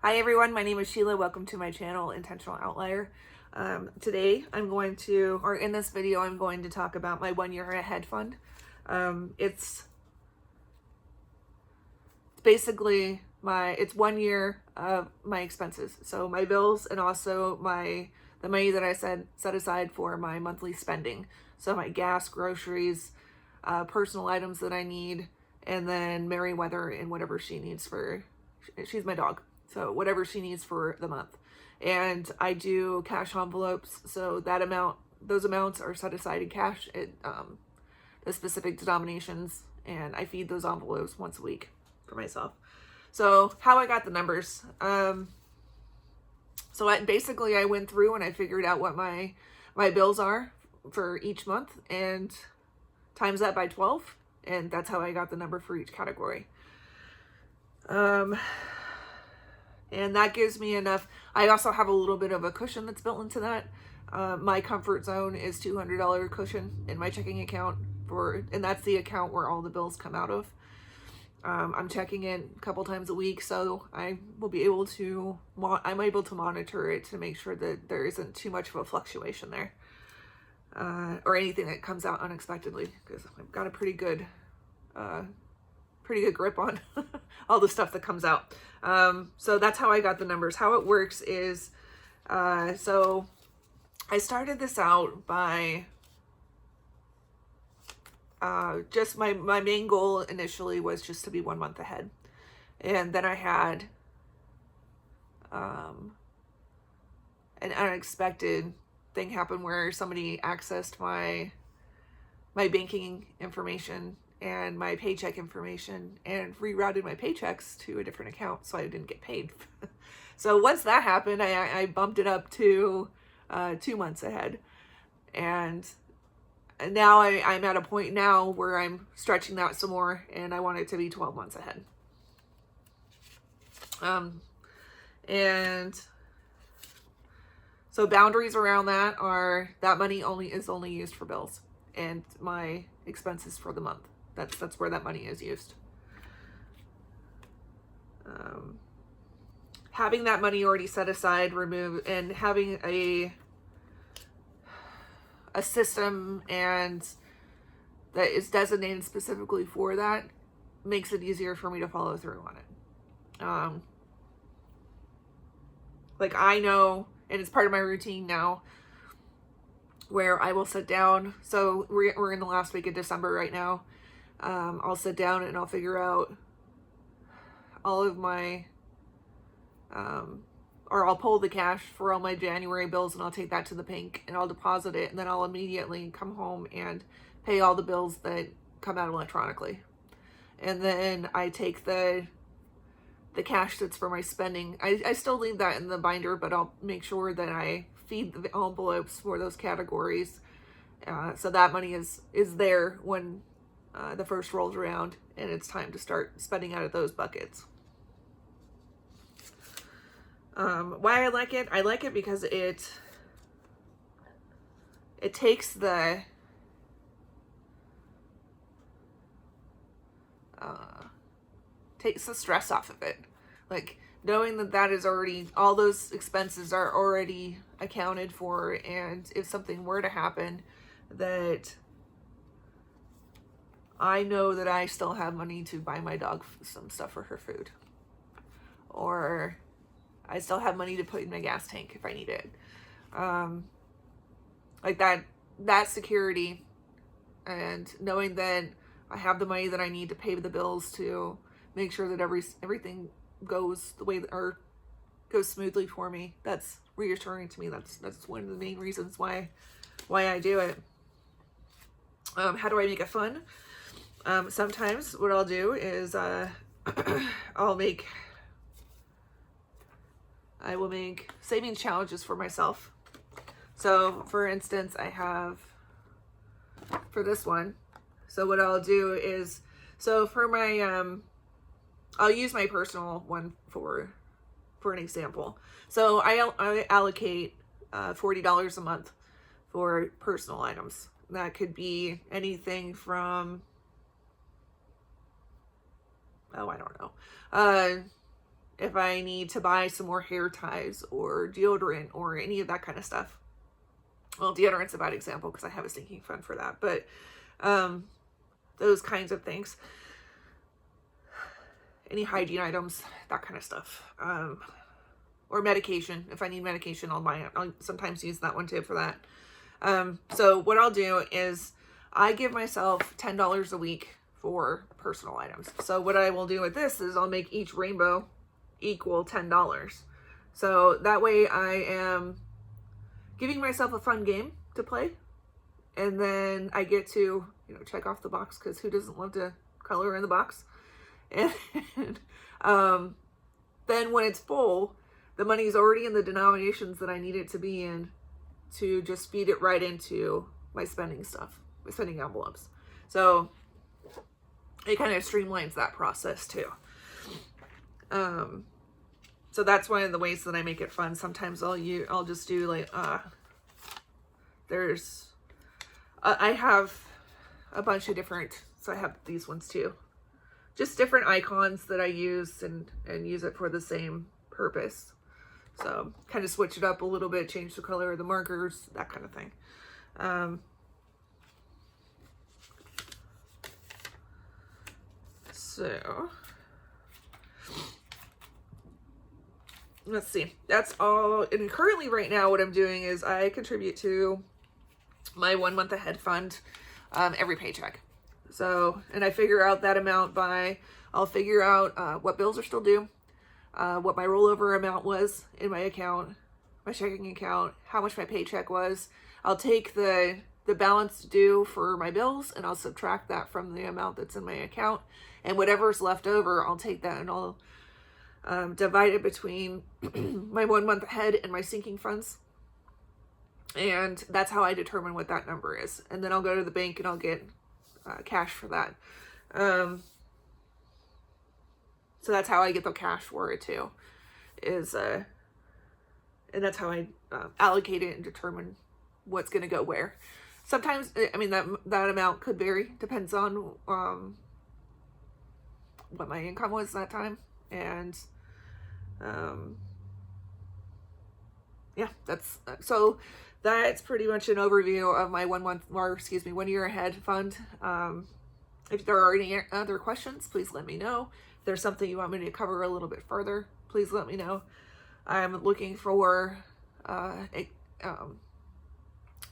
Hi everyone, my name is Sheila. Welcome to my channel, Intentional Outlier. Today I'm going to, or in this video, I'm going to talk about my 1 year ahead fund. It's basically it's 1 year of my expenses. So my bills and also the money that I set aside for my monthly spending. So my gas, groceries, personal items that I need, and then Merriweather and whatever she needs she's my dog. So whatever she needs for the month. And I do cash envelopes. So those amounts are set aside in cash at the specific denominations. And I feed those envelopes once a week for myself. So how I got the numbers. So I went through and I figured out what my bills are for each month and times that by 12. And that's how I got the number for each category. And that gives me enough. I also have a little bit of a cushion that's built into that. My comfort zone is $200 cushion in my checking account and that's the account where all the bills come out of. I'm checking it a couple times a week, so I'm able to monitor it to make sure that there isn't too much of a fluctuation there, or anything that comes out unexpectedly, because I've got a pretty good grip on all the stuff that comes out. So that's how I got the numbers. How it works is, so I started this out by just my main goal initially was just to be 1 month ahead. And then I had an unexpected thing happen where somebody accessed my banking information and my paycheck information and rerouted my paychecks to a different account, so I didn't get paid. So once that happened, I bumped it up to 2 months ahead. And now I'm at a point now where I'm stretching that some more, and I want it to be 12 months ahead. And so boundaries around that are that money is only used for bills and my expenses for the month. That's where that money is used. Having that money already set aside, and having a system and that is designated specifically for that makes it easier for me to follow through on it. Like I know, and it's part of my routine now, where I will sit down. So we're in the last week of December right now. I'll sit down and I'll figure out all of my, or I'll pull the cash for all my January bills and I'll take that to the bank and I'll deposit it, and then I'll immediately come home and pay all the bills that come out electronically. And then I take the cash that's for my spending. I still leave that in the binder, but I'll make sure that I feed the envelopes for those categories, so that money is there when the first rolls around and it's time to start spending out of those buckets. Why I like it? I like it because it takes the stress off of it. Like knowing that is already, all those expenses are already accounted for, and if something were to happen, that I know that I still have money to buy my dog some stuff for her food, or I still have money to put in my gas tank if I need it. Like that security, and knowing that I have the money that I need to pay the bills to make sure that everything goes the way, or goes smoothly for me. That's reassuring to me. That's one of the main reasons why I do it. How do I make it fun? Sometimes what I'll do is I will make savings challenges for myself. So for instance, I have for this one. So what I'll do is, so for my I'll use my personal one for an example. So I allocate $40 a month for personal items. That could be anything from, I don't know, if I need to buy some more hair ties or deodorant or any of that kind of stuff. Well, deodorant's a bad example because I have a sinking fund for that, but those kinds of things. Any hygiene items, that kind of stuff. Or medication. If I need medication, I'll buy it. I'll sometimes use that one too for that. So what I'll do is I give myself $10 a week for personal items. So what I will do with this is I'll make each rainbow equal $10. So that way I am giving myself a fun game to play. And then I get to, check off the box, because who doesn't love to color in the box? And then when it's full, the money's already in the denominations that I need it to be in to just feed it right into my spending stuff, my spending envelopes. So it kind of streamlines that process too. So that's one of the ways that I make it fun. Sometimes I'll just do like, I have a bunch of different, so I have these ones too. Just different icons that I use and use it for the same purpose. So kind of switch it up a little bit, change the color of the markers, that kind of thing. So let's see. That's all. And currently right now what I'm doing is I contribute to my 1 month ahead fund every paycheck. So, and I figure out that amount I'll figure out what bills are still due, what my rollover amount was in my account, my checking account, how much my paycheck was. I'll take the balance due for my bills and I'll subtract that from the amount that's in my account, and whatever's left over, I'll take that and I'll divide it between my 1 month ahead and my sinking funds. And that's how I determine what that number is. And then I'll go to the bank and I'll get cash for that. So that's how I get the cash for it too, and that's how I allocate it and determine what's going to go where. Sometimes, I mean, that amount could vary, depends on what my income was that time. And yeah, that's pretty much an overview of my 1 year ahead fund. If there are any other questions, please let me know. If there's something you want me to cover a little bit further, please let me know. I'm looking for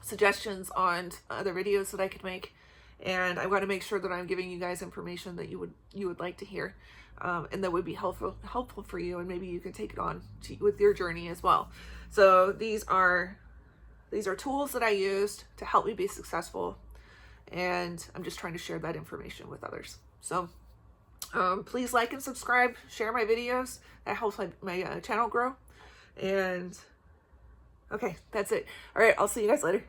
suggestions on other videos that I could make, and I want to make sure that I'm giving you guys information that you would like to hear, and that would be helpful for you, and maybe you can take it on with your journey as well. So these are tools that I used to help me be successful, and I'm just trying to share that information with others. So please like and subscribe, share my videos. That helps my channel grow. And okay, that's it. All right, I'll see you guys later.